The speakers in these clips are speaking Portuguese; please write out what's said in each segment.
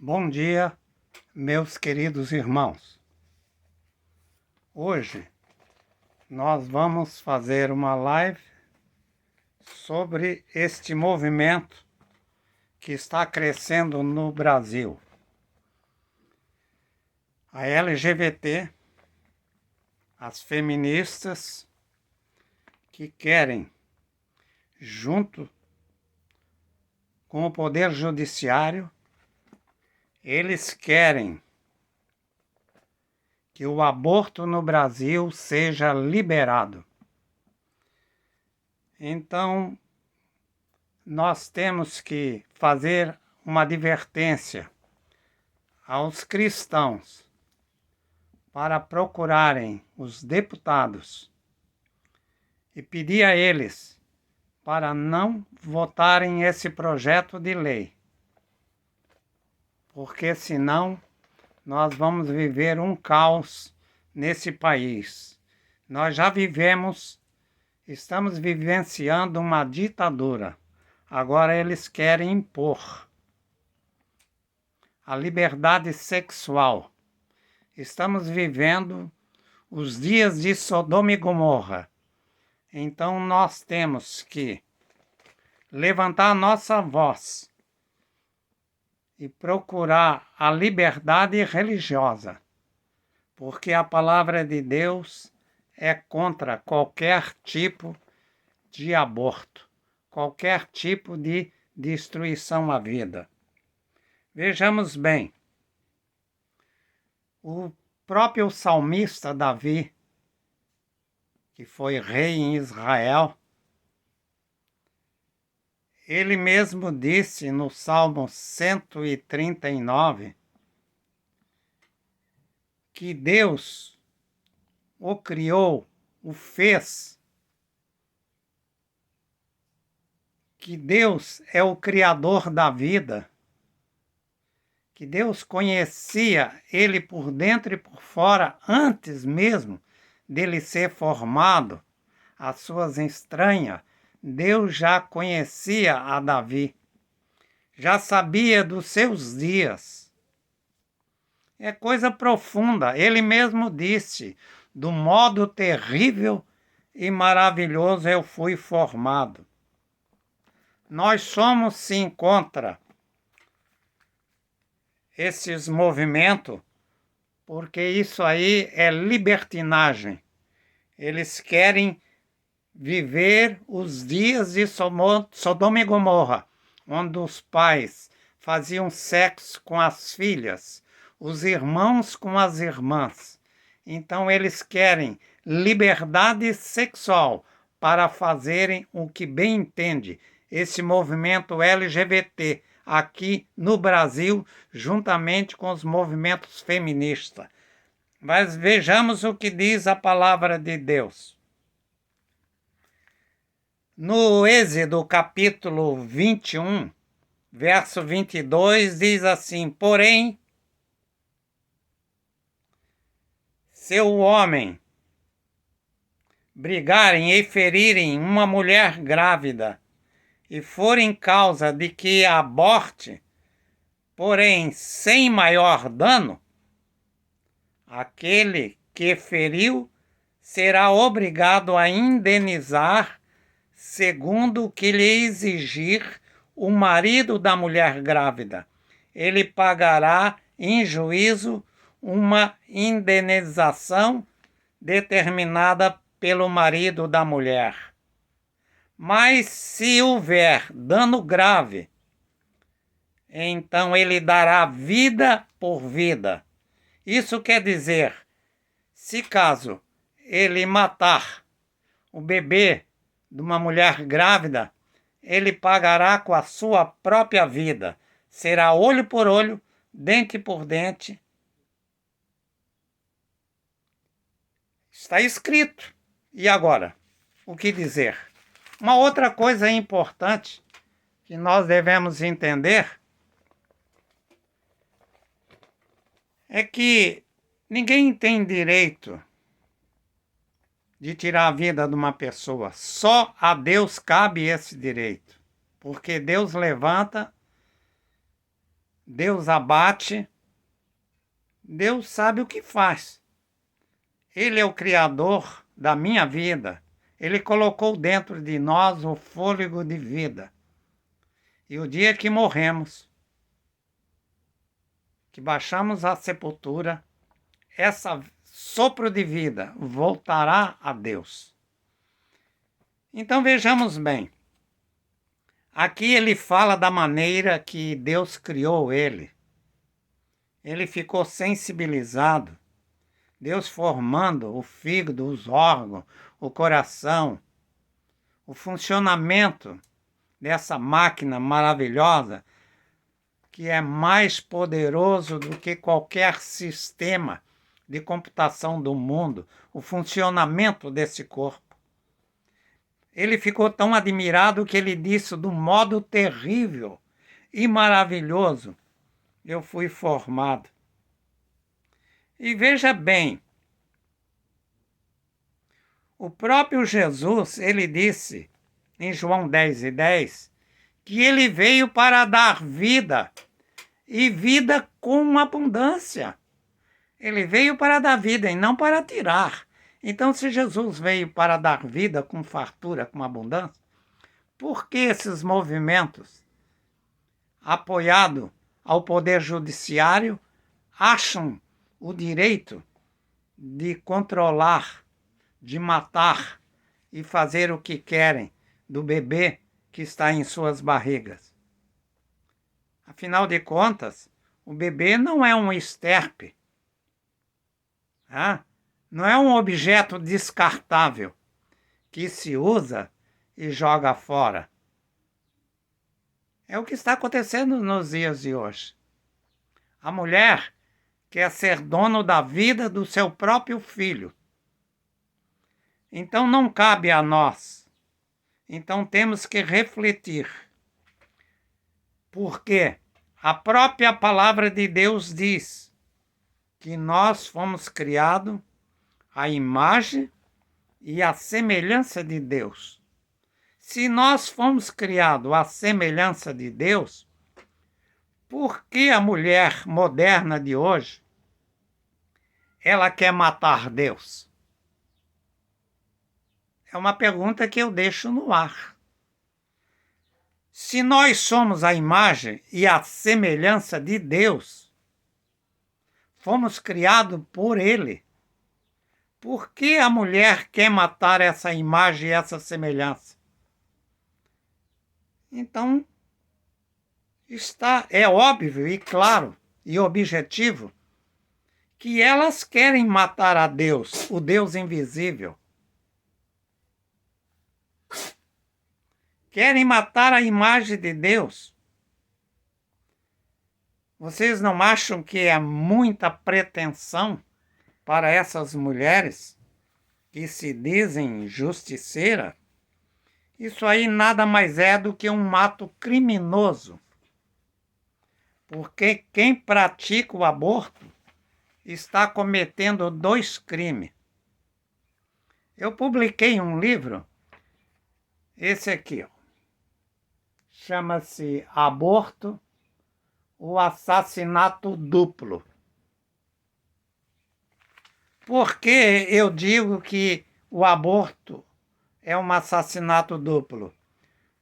Bom dia, meus queridos irmãos. Hoje nós vamos fazer uma live sobre este movimento que está crescendo no Brasil. A LGBT, as feministas que querem, junto com o Poder Judiciário, eles querem que o aborto no Brasil seja liberado. Então, nós temos que fazer uma advertência aos cristãos para procurarem os deputados e pedir a eles para não votarem esse projeto de lei, porque senão nós vamos viver um caos nesse país. Nós já estamos vivenciando uma ditadura. Agora eles querem impor a liberdade sexual. Estamos vivendo os dias de Sodoma e Gomorra. Então nós temos que levantar a nossa voz e procurar a liberdade religiosa, porque a palavra de Deus é contra qualquer tipo de aborto, qualquer tipo de destruição à vida. Vejamos bem, o próprio salmista Davi, que foi rei em Israel, ele mesmo disse no Salmo 139 que Deus o criou, o fez, que Deus é o criador da vida, que Deus conhecia ele por dentro e por fora antes mesmo dele ser formado, as suas entranhas. Deus já conhecia a Davi, já sabia dos seus dias. É coisa profunda. Ele mesmo disse: do modo terrível e maravilhoso eu fui formado. Nós somos sim contra esses movimentos, porque isso aí é libertinagem. Eles querem viver os dias de Sodoma e Gomorra, onde os pais faziam sexo com as filhas, os irmãos com as irmãs. Então eles querem liberdade sexual para fazerem o que bem entende esse movimento LGBT aqui no Brasil, juntamente com os movimentos feministas. Mas vejamos o que diz a palavra de Deus. No Êxodo capítulo 21, verso 22, diz assim: porém, se o homem brigarem e ferirem uma mulher grávida e forem causa de que a aborte, porém sem maior dano, aquele que feriu será obrigado a indenizar segundo o que lhe exigir o marido da mulher grávida. Ele pagará em juízo uma indenização determinada pelo marido da mulher. Mas se houver dano grave, então ele dará vida por vida. Isso quer dizer, se caso ele matar o bebê de uma mulher grávida, ele pagará com a sua própria vida. Será olho por olho, dente por dente. Está escrito. E agora? O que dizer? Uma outra coisa importante que nós devemos entender é que ninguém tem direito de tirar a vida de uma pessoa. Só a Deus cabe esse direito. Porque Deus levanta Deus abate, Deus sabe o que faz. Ele é o Criador da minha vida. Ele colocou dentro de nós o fôlego de vida. E o dia que morremos, que baixamos à sepultura, essa sopro de vida voltará a Deus. Então vejamos bem. Aqui ele fala da maneira que Deus criou ele. Ele ficou sensibilizado. Deus formando o fígado, os órgãos, o coração, o funcionamento dessa máquina maravilhosa que é mais poderoso do que qualquer sistema de computação do mundo, o funcionamento desse corpo. Ele ficou tão admirado que ele disse do modo terrível e maravilhoso: eu fui formado. E veja bem, o próprio Jesus, ele disse em João 10:10, que ele veio para dar vida, e vida com abundância. Ele veio para dar vida e não para tirar. Então, se Jesus veio para dar vida com fartura, com abundância, por que esses movimentos, apoiados ao Poder Judiciário, acham o direito de controlar, de matar e fazer o que querem do bebê que está em suas barrigas? Afinal de contas, o bebê não é um esterpe, não é um objeto descartável que se usa e joga fora. É o que está acontecendo nos dias de hoje. A mulher quer ser dono da vida do seu próprio filho. Então não cabe a nós. Então temos que refletir. Porque a própria palavra de Deus diz que nós fomos criados à imagem e à semelhança de Deus. Se nós fomos criados à semelhança de Deus, por que a mulher moderna de hoje, ela quer matar Deus? É uma pergunta que eu deixo no ar. Se nós somos a imagem e a semelhança de Deus, fomos criados por Ele, por que a mulher quer matar essa imagem e essa semelhança? Então, é óbvio e claro e objetivo que elas querem matar a Deus, o Deus invisível. Querem matar a imagem de Deus. Vocês não acham que é muita pretensão para essas mulheres que se dizem justiceiras? Isso aí nada mais é do que um ato criminoso. Porque quem pratica o aborto está cometendo 2 crimes. Eu publiquei um livro, esse aqui, chama-se Aborto, o Assassinato Duplo. Por que eu digo que o aborto é um assassinato duplo?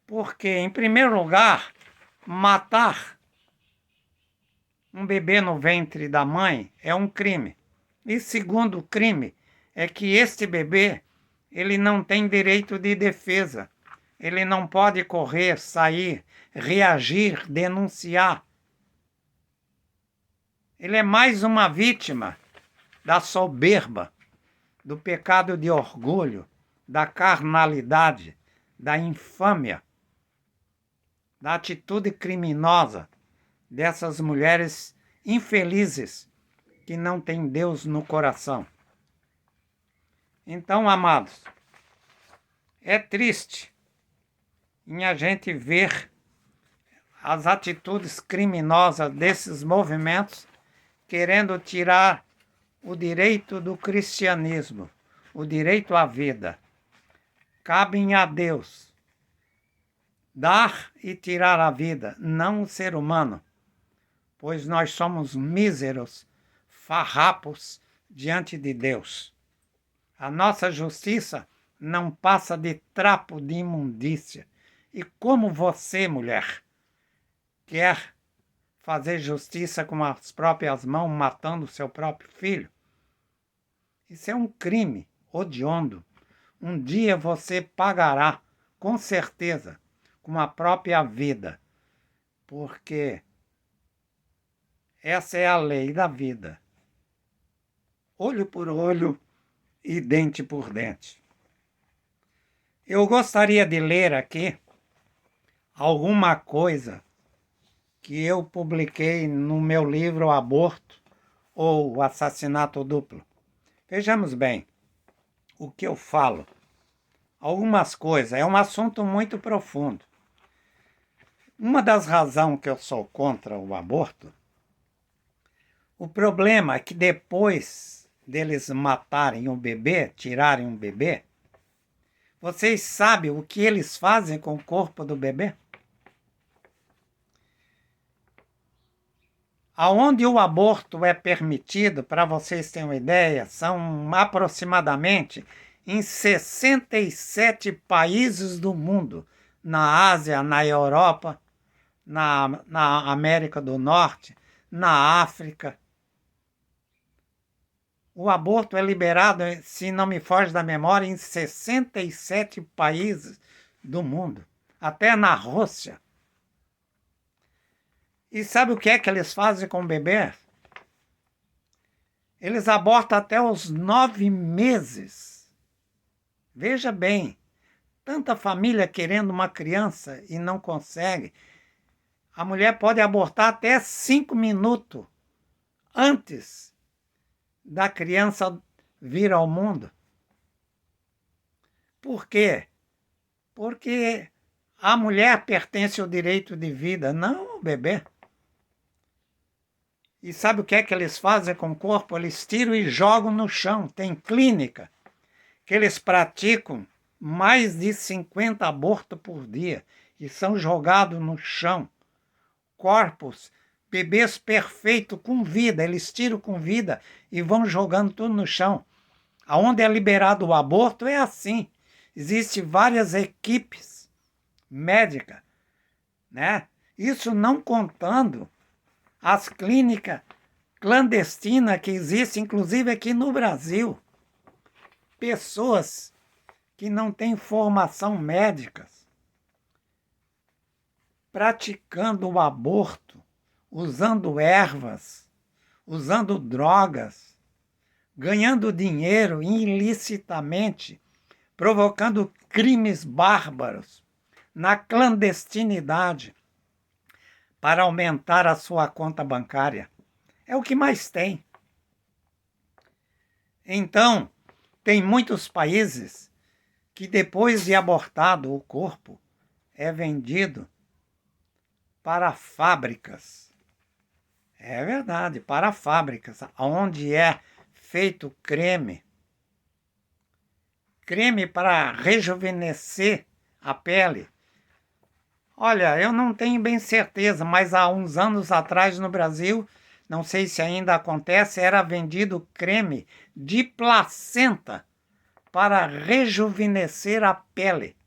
Porque, em primeiro lugar, matar um bebê no ventre da mãe é um crime. E segundo crime é que este bebê, ele não tem direito de defesa. Ele não pode correr, sair, reagir, denunciar. Ele é mais uma vítima da soberba, do pecado de orgulho, da carnalidade, da infâmia, da atitude criminosa dessas mulheres infelizes que não têm Deus no coração. Então, amados, é triste em a gente ver as atitudes criminosas desses movimentos querendo tirar o direito do cristianismo, o direito à vida. Cabe a Deus dar e tirar a vida, não o ser humano. pois nós somos míseros, farrapos diante de Deus. A nossa justiça não passa de trapo de imundícia. E como você, mulher, quer fazer justiça com as próprias mãos, matando seu próprio filho? Isso é um crime hediondo. Um dia você pagará, com certeza, com a própria vida, porque essa é a lei da vida. Olho por olho e dente por dente. Eu gostaria de ler aqui alguma coisa que eu publiquei no meu livro Aborto ou Assassinato Duplo. Vejamos bem o que eu falo. Algumas coisas, é um assunto muito profundo. Uma das razões que eu sou contra o aborto, o problema é que depois deles matarem o bebê, tirarem um bebê, vocês sabem o que eles fazem com o corpo do bebê? Aonde o aborto é permitido, para vocês terem uma ideia, são aproximadamente em 67 países do mundo, na Ásia, na Europa, na América do Norte, na África. O aborto é liberado, se não me foge da memória, em 67 países do mundo, até na Rússia. E sabe o que é que eles fazem com o bebê? Eles abortam até os 9 meses. Veja bem, tanta família querendo uma criança e não consegue. A mulher pode abortar até 5 minutos antes da criança vir ao mundo. Por quê? Porque a mulher pertence ao direito de vida, não o bebê. E sabe o que é que eles fazem com o corpo? Eles tiram e jogam no chão. Tem clínica que eles praticam mais de 50 abortos por dia e são jogados no chão. Corpos, bebês perfeitos com vida, eles tiram com vida e vão jogando tudo no chão. Aonde é liberado o aborto é assim. Existem várias equipes médicas, né? Isso não contando as clínicas clandestinas que existem, inclusive aqui no Brasil. Pessoas que não têm formação médica praticando o aborto, usando ervas, usando drogas, ganhando dinheiro ilicitamente, provocando crimes bárbaros na clandestinidade para aumentar a sua conta bancária. É o que mais tem. Então, tem muitos países que depois de abortado o corpo é vendido para fábricas. É verdade, para fábricas, onde é feito creme. Creme para rejuvenescer a pele. Olha, eu não tenho bem certeza, mas há uns anos atrás no Brasil, não sei se ainda acontece, era vendido creme de placenta para rejuvenescer a pele.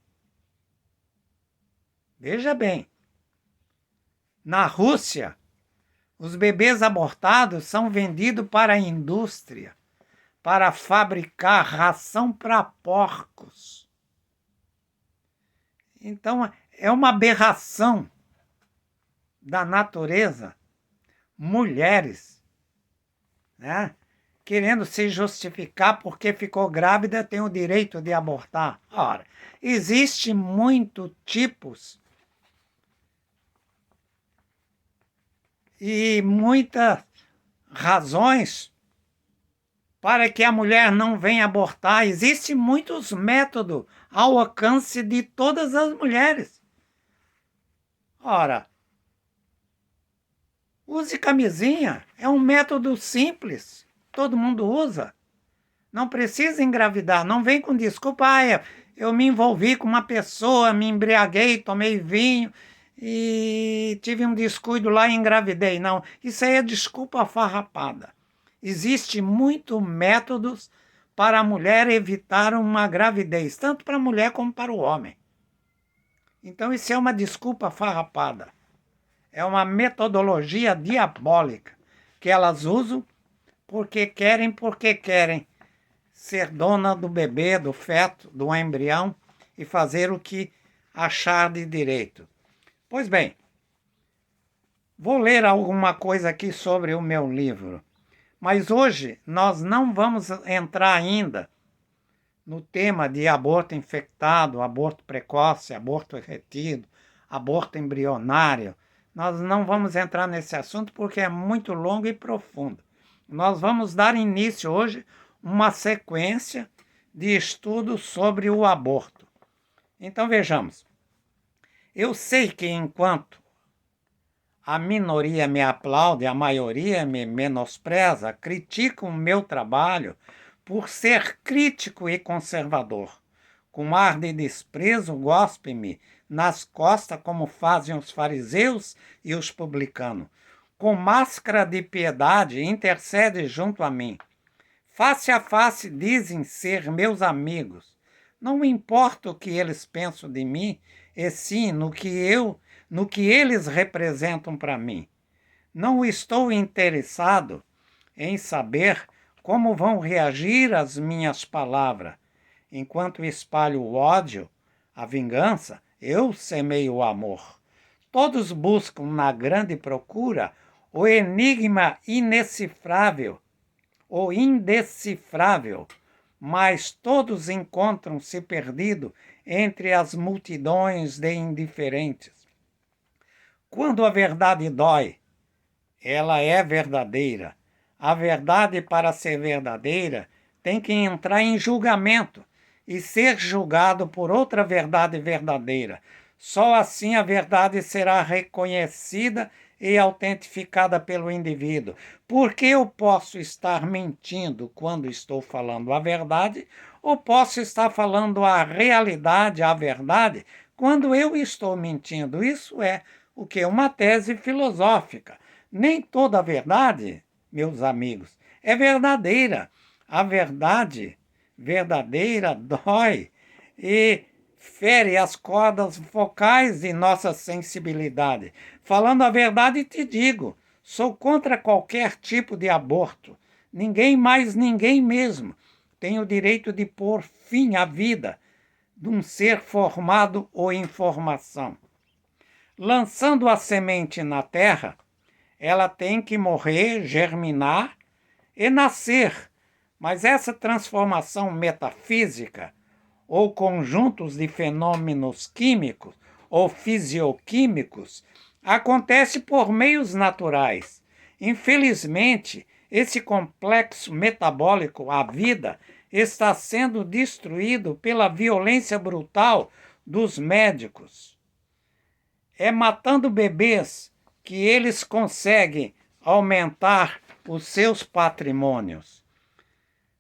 Veja bem, na Rússia, os bebês abortados são vendidos para a indústria, para fabricar ração para porcos. Então, é uma aberração da natureza. Mulheres, né, querendo se justificar porque ficou grávida, tem o direito de abortar. Ora, existe muitos tipos e muitas razões para que a mulher não venha abortar. Existem muitos métodos ao alcance de todas as mulheres. Ora, use camisinha, é um método simples, todo mundo usa. Não precisa engravidar, não vem com desculpa, eu me envolvi com uma pessoa, me embriaguei, tomei vinho e tive um descuido lá e engravidei. Não, isso aí é desculpa farrapada. Existem muitos métodos para a mulher evitar uma gravidez, tanto para a mulher como para o homem. Então isso é uma desculpa farrapada. É uma metodologia diabólica que elas usam porque querem ser dona do bebê, do feto, do embrião e fazer o que achar de direito. Pois bem, vou ler alguma coisa aqui sobre o meu livro, mas hoje nós não vamos entrar ainda no tema de aborto infectado, aborto precoce, aborto retido, aborto embrionário. Nós não vamos entrar nesse assunto porque é muito longo e profundo. Nós vamos dar início hoje a uma sequência de estudos sobre o aborto. Então vejamos. Eu sei que enquanto a minoria me aplaude, a maioria me menospreza, critica o meu trabalho por ser crítico e conservador. Com ar de desprezo, gospe-me nas costas como fazem os fariseus e os publicanos. Com máscara de piedade, intercede junto a mim. Face a face dizem ser meus amigos. Não importa o que eles pensam de mim, e sim no que eles representam para mim. Não estou interessado em saber como vão reagir às minhas palavras. Enquanto espalho o ódio, a vingança, eu semeio o amor. Todos buscam na grande procura o enigma indecifrável, mas todos encontram-se perdidos entre as multidões de indiferentes. Quando a verdade dói, ela é verdadeira. A verdade, para ser verdadeira, tem que entrar em julgamento e ser julgado por outra verdade verdadeira. Só assim a verdade será reconhecida e autentificada pelo indivíduo. Porque eu posso estar mentindo quando estou falando a verdade, ou posso estar falando a realidade, a verdade, quando eu estou mentindo. Isso é o que é uma tese filosófica. Nem toda a verdade, meus amigos, é verdadeira. A verdade verdadeira dói e fere as cordas vocais de nossa sensibilidade. Falando a verdade, te digo, sou contra qualquer tipo de aborto. Ninguém mais, ninguém mesmo tem o direito de pôr fim à vida de um ser formado ou em formação. Lançando a semente na terra, ela tem que morrer, germinar e nascer. Mas essa transformação metafísica, ou conjuntos de fenômenos químicos ou fisioquímicos, acontece por meios naturais. Infelizmente, esse complexo metabólico, a vida, está sendo destruído pela violência brutal dos médicos. É matando bebês que eles conseguem aumentar os seus patrimônios.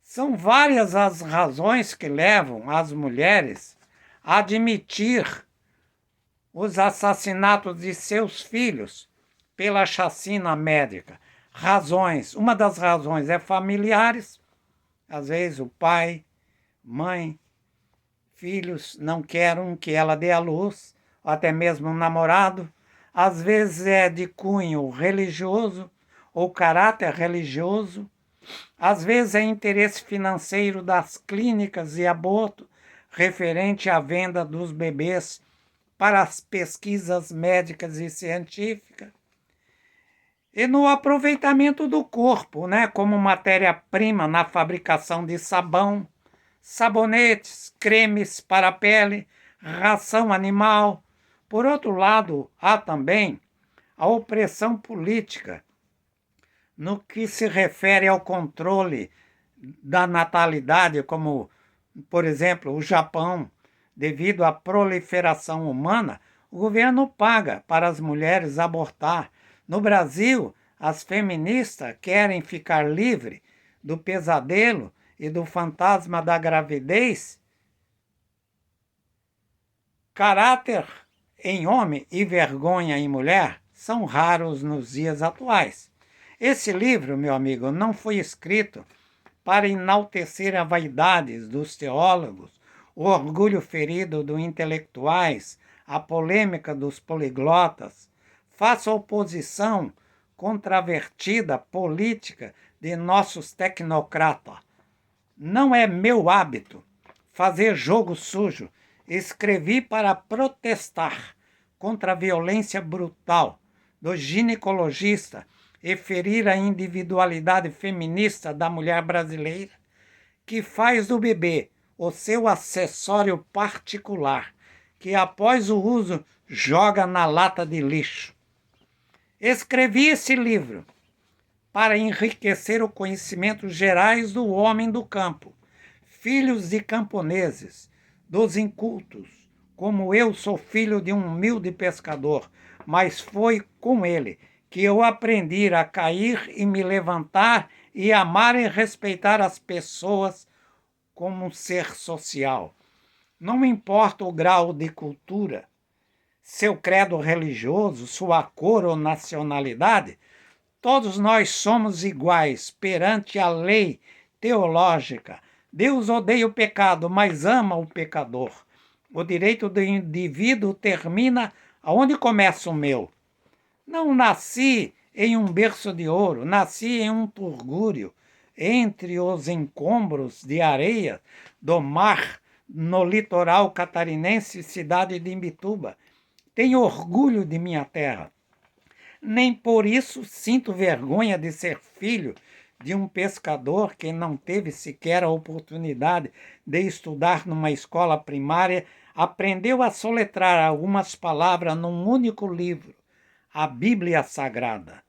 São várias as razões que levam as mulheres a admitir os assassinatos de seus filhos pela chacina médica. Razões. Uma das razões é familiares. Às vezes o pai, mãe, filhos não querem que ela dê à luz, ou até mesmo um namorado. Às vezes é de cunho religioso ou caráter religioso. Às vezes é interesse financeiro das clínicas de aborto referente à venda dos bebês para as pesquisas médicas e científicas. E no aproveitamento do corpo, como matéria-prima na fabricação de sabão, sabonetes, cremes para a pele, ração animal. Por outro lado, há também a opressão política, no que se refere ao controle da natalidade, como, por exemplo, o Japão, devido à proliferação humana, o governo paga para as mulheres abortar. No Brasil, as feministas querem ficar livres do pesadelo e do fantasma da gravidez. Caráter em homem e vergonha em mulher são raros nos dias atuais. Esse livro, meu amigo, não foi escrito para enaltecer a vaidade dos teólogos, o orgulho ferido dos intelectuais, a polêmica dos poliglotas. Faça oposição contravertida política de nossos tecnocratas. Não é meu hábito fazer jogo sujo. Escrevi para protestar contra a violência brutal do ginecologista e ferir a individualidade feminista da mulher brasileira, que faz do bebê o seu acessório particular, que após o uso joga na lata de lixo. Escrevi esse livro para enriquecer o conhecimento gerais do homem do campo, filhos de camponeses, dos incultos, como eu sou filho de um humilde pescador, mas foi com ele que eu aprendi a cair e me levantar e amar e respeitar as pessoas como um ser social. Não importa o grau de cultura, seu credo religioso, sua cor ou nacionalidade, todos nós somos iguais perante a lei teológica. Deus odeia o pecado, mas ama o pecador. O direito do indivíduo termina aonde começa o meu. Não nasci em um berço de ouro, nasci em um turgúrio, entre os encombros de areia do mar, no litoral catarinense, cidade de Imbituba. Tenho orgulho de minha terra. Nem por isso sinto vergonha de ser filho de um pescador que não teve sequer a oportunidade de estudar numa escola primária, aprendeu a soletrar algumas palavras num único livro, a Bíblia Sagrada.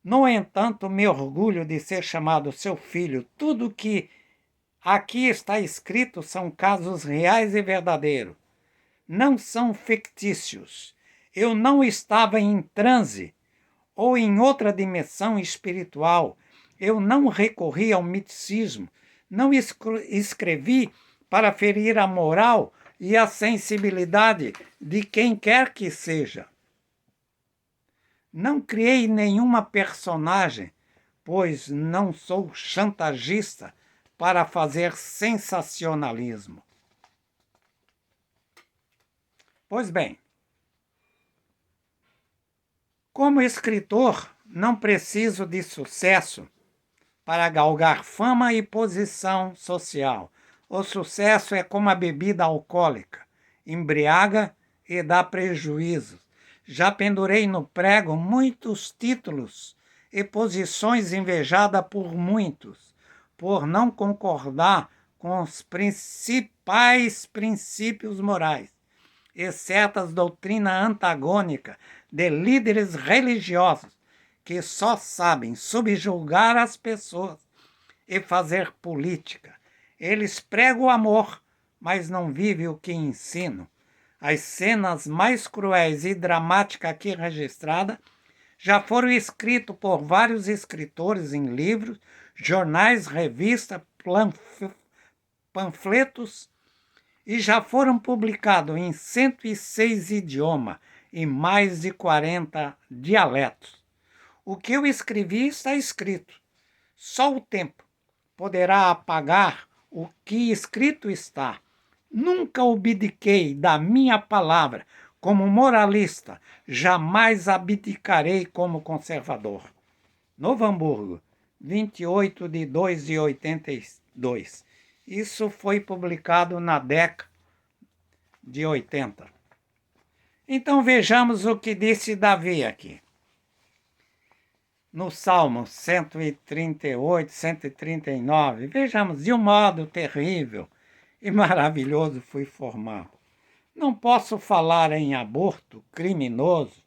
No entanto, me orgulho de ser chamado seu filho. Tudo que aqui está escrito são casos reais e verdadeiros. Não são fictícios. Eu não estava em transe ou em outra dimensão espiritual. Eu não recorri ao miticismo. Não escrevi para ferir a moral e a sensibilidade de quem quer que seja. Não criei nenhuma personagem, pois não sou chantagista para fazer sensacionalismo. Pois bem, como escritor, não preciso de sucesso para galgar fama e posição social. O sucesso é como a bebida alcoólica, embriaga e dá prejuízo. Já pendurei no prego muitos títulos e posições invejadas por muitos, por não concordar com os principais princípios morais, exceto as doutrinas antagônicas de líderes religiosos que só sabem subjugar as pessoas e fazer política. Eles pregam o amor, mas não vivem o que ensinam. As cenas mais cruéis e dramáticas aqui registradas já foram escritas por vários escritores em livros, jornais, revistas, panfletos e já foram publicados em 106 idiomas e mais de 40 dialetos. O que eu escrevi está escrito. Só o tempo poderá apagar o que escrito está. Nunca abdiquei da minha palavra como moralista, jamais abdicarei como conservador. Novo Hamburgo, 28 de 2 de 82. Isso foi publicado na década de 80. Então vejamos o que disse Davi aqui. No Salmo 138, 139, vejamos, de um modo terrível e maravilhoso fui formado. Não posso falar em aborto criminoso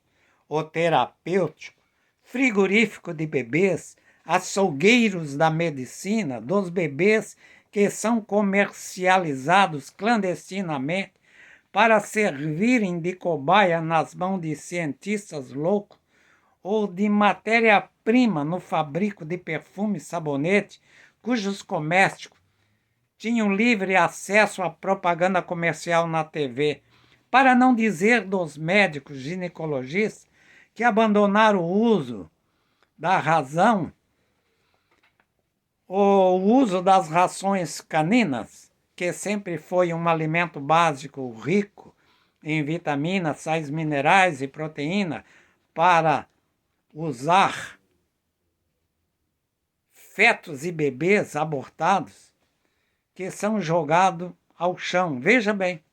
ou terapêutico, frigorífico de bebês, açougueiros da medicina, dos bebês que são comercializados clandestinamente para servirem de cobaia nas mãos de cientistas loucos, ou de matéria-prima no fabrico de perfume e sabonete, cujos comércios tinham livre acesso à propaganda comercial na TV, para não dizer dos médicos ginecologistas que abandonaram o uso da razão, o uso das rações caninas, que sempre foi um alimento básico rico em vitaminas, sais minerais e proteína, para usar fetos e bebês abortados que são jogados ao chão. Veja bem,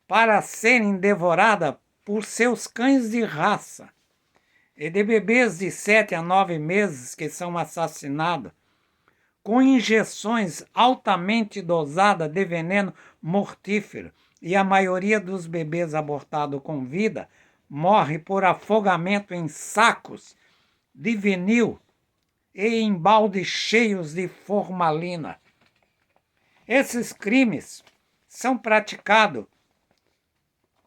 para serem devoradas por seus cães de raça, e de bebês de 7 a 9 meses que são assassinados com injeções altamente dosadas de veneno mortífero, e a maioria dos bebês abortados com vida morre por afogamento em sacos de vinil e em baldes cheios de formalina. Esses crimes são praticados,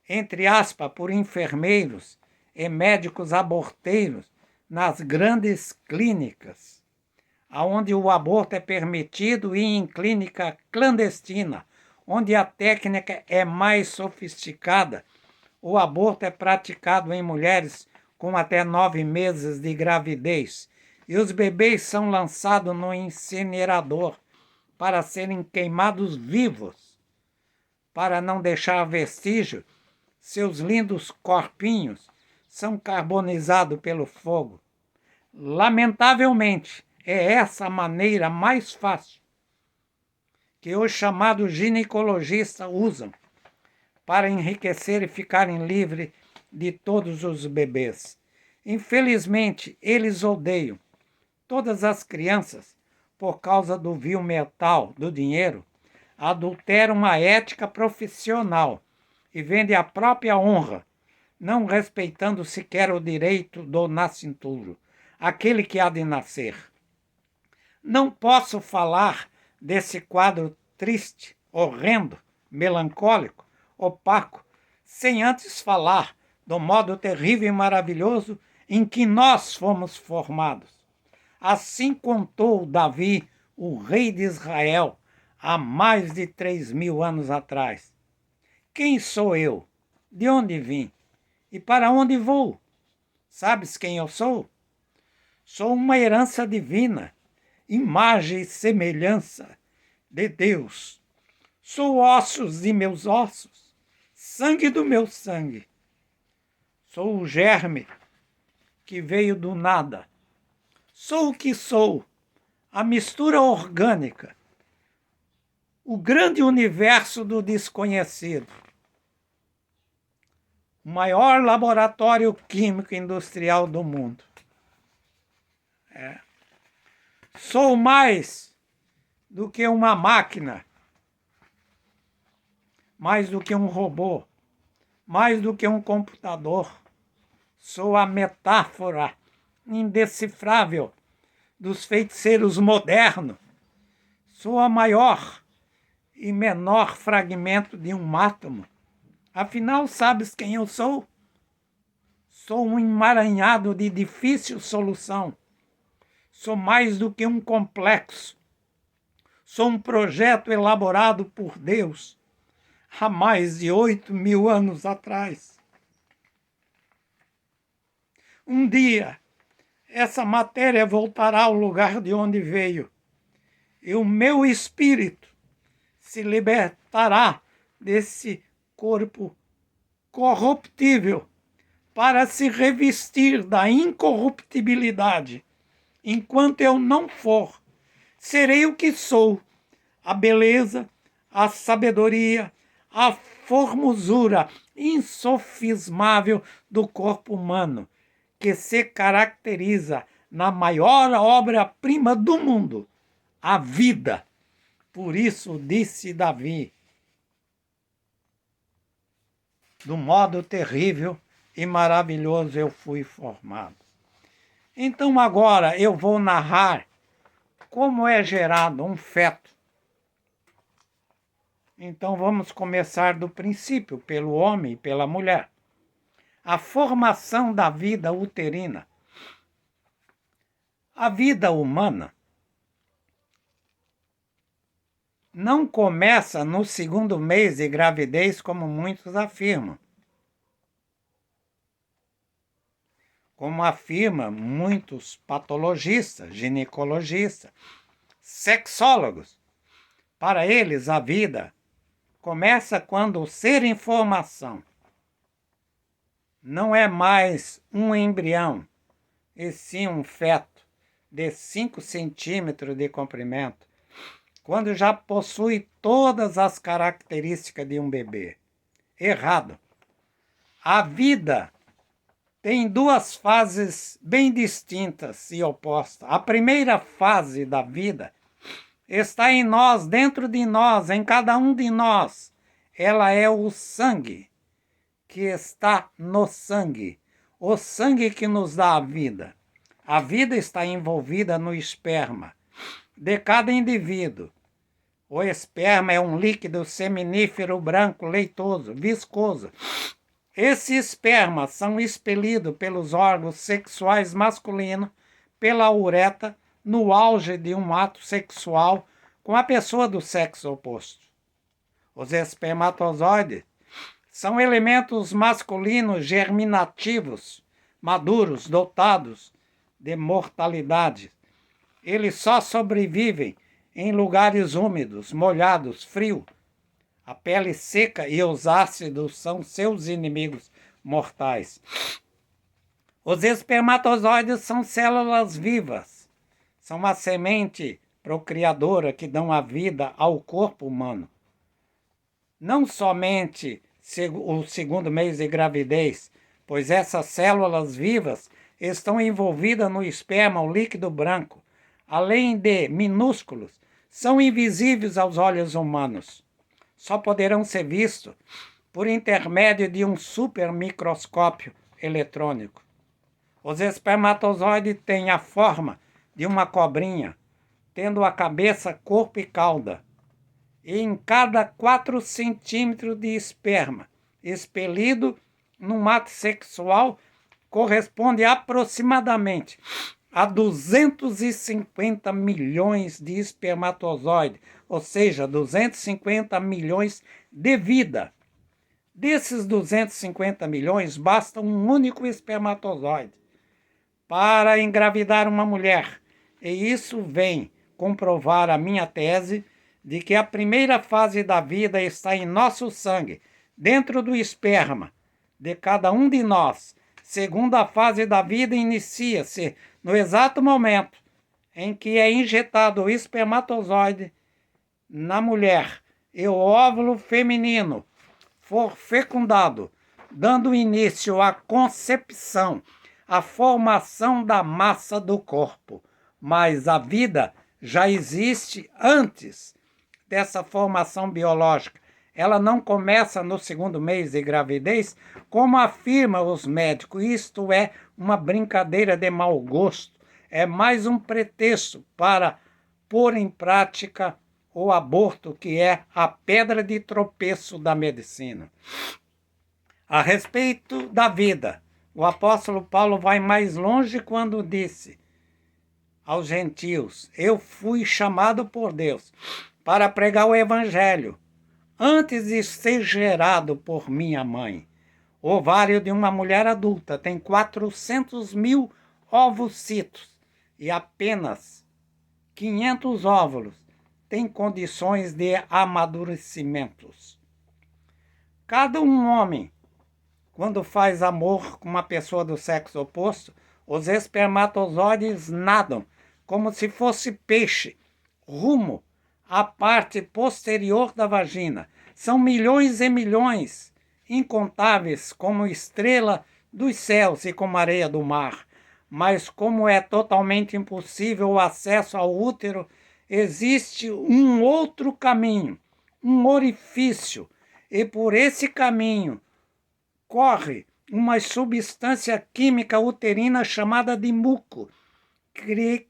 entre aspas, por enfermeiros e médicos aborteiros nas grandes clínicas, onde o aborto é permitido, e em clínica clandestina, onde a técnica é mais sofisticada. O aborto é praticado em mulheres com até 9 meses de gravidez, e os bebês são lançados no incinerador para serem queimados vivos, para não deixar vestígio. Seus lindos corpinhos são carbonizados pelo fogo. Lamentavelmente, é essa a maneira mais fácil que os chamados ginecologistas usam para enriquecer e ficarem livres de todos os bebês. Infelizmente, eles odeiam todas as crianças por causa do vil metal do dinheiro, adulteram a ética profissional e vendem a própria honra, não respeitando sequer o direito do nascituro, aquele que há de nascer. Não posso falar desse quadro triste, horrendo, melancólico, opaco, sem antes falar do modo terrível e maravilhoso em que nós fomos formados. Assim contou Davi, o rei de Israel, há mais de 3.000 anos atrás. Quem sou eu? De onde vim? E para onde vou? Sabes quem eu sou? Sou uma herança divina, imagem e semelhança de Deus. Sou ossos de meus ossos, sangue do meu sangue. Sou o germe que veio do nada. Sou o que sou, a mistura orgânica, o grande universo do desconhecido. O maior laboratório químico industrial do mundo. Sou mais do que uma máquina, mais do que um robô, mais do que um computador. Sou a metáfora indecifrável dos feiticeiros modernos. Sou a maior e menor fragmento de um átomo. Afinal, sabes quem eu sou? Sou um emaranhado de difícil solução. Sou mais do que um complexo. Sou um projeto elaborado por Deus há mais de 8.000 anos atrás. Um dia, essa matéria voltará ao lugar de onde veio, e o meu espírito se libertará desse corpo corruptível para se revestir da incorruptibilidade. Enquanto eu não for, serei o que sou: a beleza, a sabedoria, a formosura insofismável do corpo humano, que se caracteriza na maior obra-prima do mundo, a vida. Por isso disse Davi: do modo terrível e maravilhoso eu fui formado. Então agora eu vou narrar como é gerado um feto. Então vamos começar do princípio, pelo homem e pela mulher. A formação da vida uterina. A vida humana não começa no segundo mês de gravidez, como muitos afirmam. Como afirmam muitos patologistas, ginecologistas, sexólogos. Para eles, a vida começa quando o ser em formação não é mais um embrião, e sim um feto de 5 centímetros de comprimento, quando já possui todas as características de um bebê. Errado. A vida tem duas fases bem distintas e opostas. A primeira fase da vida está em nós, dentro de nós, em cada um de nós. Ela é o sangue que está no sangue. O sangue que nos dá a vida. A vida está envolvida no esperma de cada indivíduo. O esperma é um líquido seminífero branco, leitoso, viscoso. Esses espermas são expelidos pelos órgãos sexuais masculinos, pela uretra, no auge de um ato sexual com a pessoa do sexo oposto. Os espermatozoides são elementos masculinos germinativos, maduros, dotados de mortalidade. Eles só sobrevivem em lugares úmidos, molhados, frios. A pele seca e os ácidos são seus inimigos mortais. Os espermatozoides são células vivas. São a semente procriadora que dão a vida ao corpo humano. Não somente o segundo mês de gravidez, pois essas células vivas estão envolvidas no esperma, o líquido branco. Além de minúsculos, são invisíveis aos olhos humanos. Só poderão ser vistos por intermédio de um supermicroscópio eletrônico. Os espermatozoides têm a forma de uma cobrinha, tendo a cabeça, corpo e cauda. E em cada 4 centímetros de esperma expelido num ato sexual corresponde aproximadamente a 250 milhões de espermatozoides, ou seja, 250 milhões de vida. Desses 250 milhões, basta um único espermatozoide para engravidar uma mulher. E isso vem comprovar a minha tese de que a primeira fase da vida está em nosso sangue, dentro do esperma de cada um de nós. Segunda fase da vida inicia-se no exato momento em que é injetado o espermatozoide na mulher e o óvulo feminino for fecundado, dando início à concepção, à formação da massa do corpo. Mas a vida já existe antes dessa formação biológica. Ela não começa no segundo mês de gravidez, como afirmam os médicos. Isto é uma brincadeira de mau gosto. É mais um pretexto para pôr em prática o aborto, que é a pedra de tropeço da medicina. A respeito da vida, o apóstolo Paulo vai mais longe quando disse aos gentios: eu fui chamado por Deus para pregar o evangelho antes de ser gerado por minha mãe. O ovário de uma mulher adulta tem 400 mil ovocitos e apenas 500 óvulos têm condições de amadurecimentos. Cada um homem, quando faz amor com uma pessoa do sexo oposto, os espermatozoides nadam como se fosse peixe, rumo à parte posterior da vagina. São milhões e milhões, incontáveis, como estrela dos céus e como areia do mar. Mas como é totalmente impossível o acesso ao útero, existe um outro caminho, um orifício, e por esse caminho corre uma substância química uterina chamada de muco,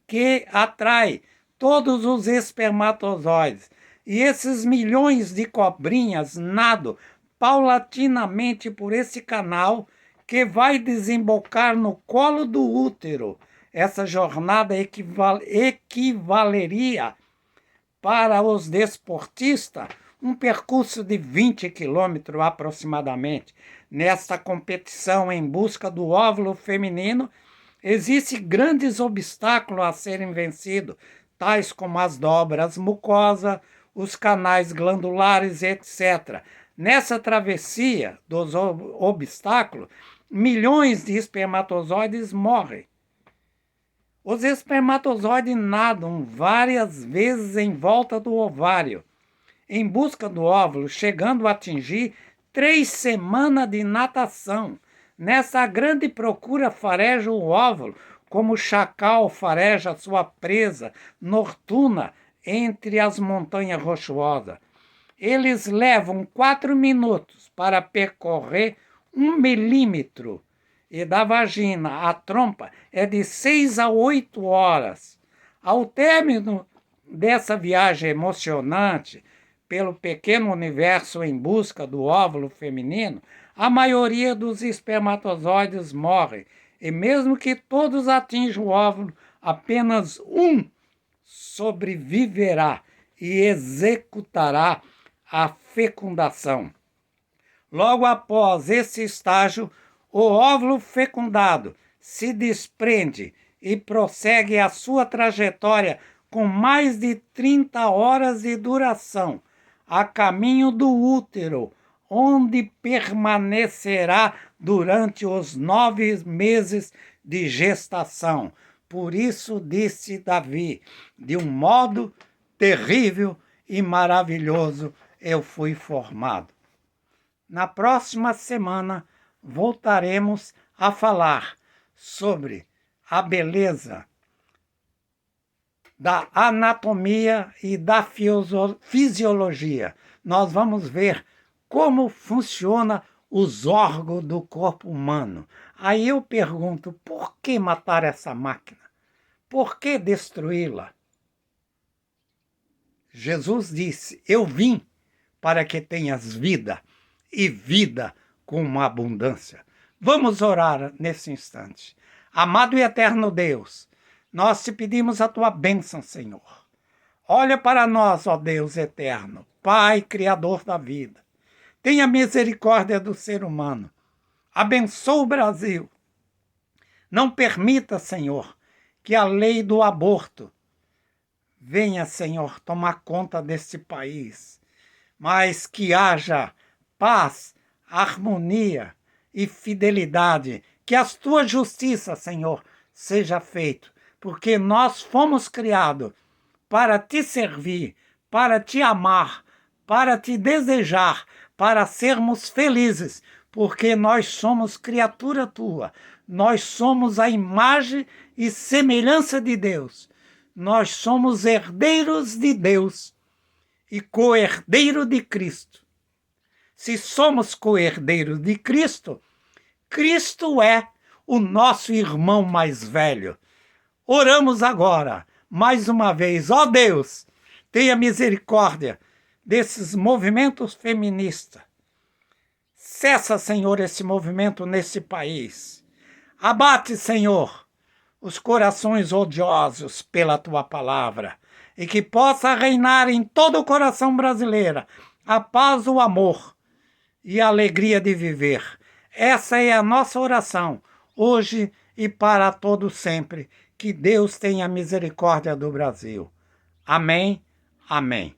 que atrai todos os espermatozoides. E esses milhões de cobrinhas nadam paulatinamente por esse canal que vai desembocar no colo do útero. Essa jornada equivaleria Para os desportistas, um percurso de 20 quilômetros aproximadamente. Nesta competição em busca do óvulo feminino, existem grandes obstáculos a serem vencidos, tais como as dobras mucosas, os canais glandulares, etc. Nessa travessia dos obstáculos, milhões de espermatozoides morrem. Os espermatozoides nadam várias vezes em volta do ovário, em busca do óvulo, chegando a atingir 3 semanas de natação. Nessa grande procura fareja o óvulo, como o chacal fareja sua presa noturna entre as montanhas rochosas. Eles levam 4 minutos para percorrer 1 milímetro, e da vagina à trompa é de 6 a 8 horas. Ao término dessa viagem emocionante pelo pequeno universo em busca do óvulo feminino, a maioria dos espermatozoides morre, e mesmo que todos atinjam o óvulo, apenas um sobreviverá e executará a fecundação. Logo após esse estágio, o óvulo fecundado se desprende e prossegue a sua trajetória com mais de 30 horas de duração, a caminho do útero, onde permanecerá durante os 9 meses de gestação. Por isso disse Davi, de um modo terrível e maravilhoso eu fui formado. Na próxima semana voltaremos a falar sobre a beleza da anatomia e da fisiologia. Nós vamos ver como funciona os órgãos do corpo humano. Aí eu pergunto, por que matar essa máquina? Por que destruí-la? Jesus disse, eu vim para que tenhas vida, e vida com uma abundância. Vamos orar nesse instante. Amado e eterno Deus, nós te pedimos a tua bênção, Senhor. Olha para nós, ó Deus eterno, Pai, Criador da vida. Tenha misericórdia do ser humano. Abençoa o Brasil. Não permita, Senhor, que a lei do aborto venha, Senhor, tomar conta deste país, mas que haja paz, harmonia e fidelidade, que a tua justiça, Senhor, seja feita, porque nós fomos criados para te servir, para te amar, para te desejar, para sermos felizes, porque nós somos criatura tua, nós somos a imagem e semelhança de Deus, nós somos herdeiros de Deus e co-herdeiro de Cristo. Se somos co-herdeiros de Cristo, Cristo é o nosso irmão mais velho. Oramos agora, mais uma vez, ó Deus, tenha misericórdia desses movimentos feministas. Cessa, Senhor, esse movimento nesse país. Abate, Senhor, os corações odiosos pela tua palavra, e que possa reinar em todo o coração brasileiro a paz, o amor e a alegria de viver. Essa é a nossa oração, hoje e para todo sempre. Que Deus tenha misericórdia do Brasil. Amém, amém.